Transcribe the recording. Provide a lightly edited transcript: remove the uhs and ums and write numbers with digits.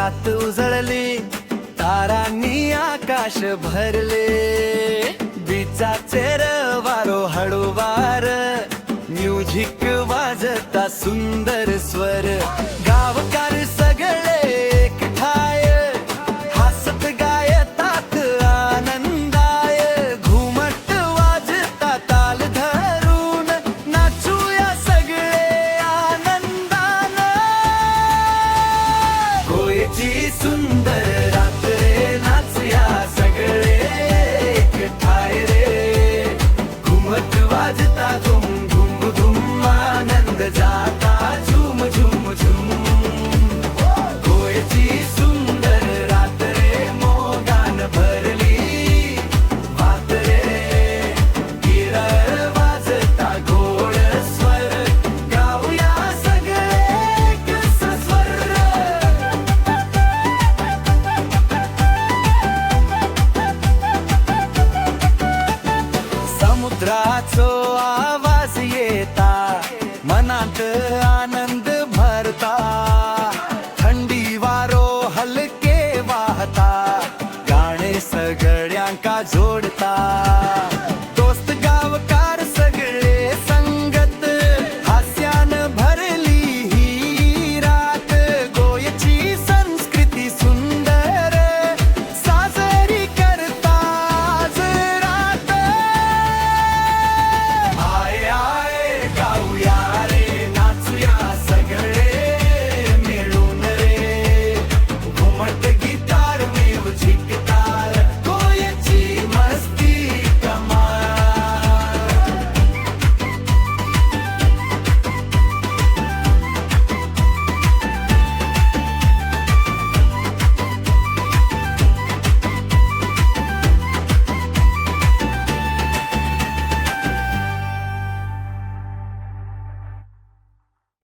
रात उजळली, तारांनी आकाश भरले. बीचाचे वारो हळूवार, म्युझिक वाजता सुंदर स्वर. गावकार सगळे एकठाय, हसत गायतात आनंदाय. घुमट वाजता ताल धरून, नाचूया सगळे आनंदान. होळीची सुंदर रात रे, नाचूया सगळे एकठाय रे. घुमट वाजता धूम धूम धूम, आनंद जाता झूम झूम झूम. होळीची सुंदर रात रे, मोगान भरली वात रे. गिरळ वाजता गोड स्वर, गाऊया सगळे एक स्वर. समुद्राचो आवाज येता, मनात आनंद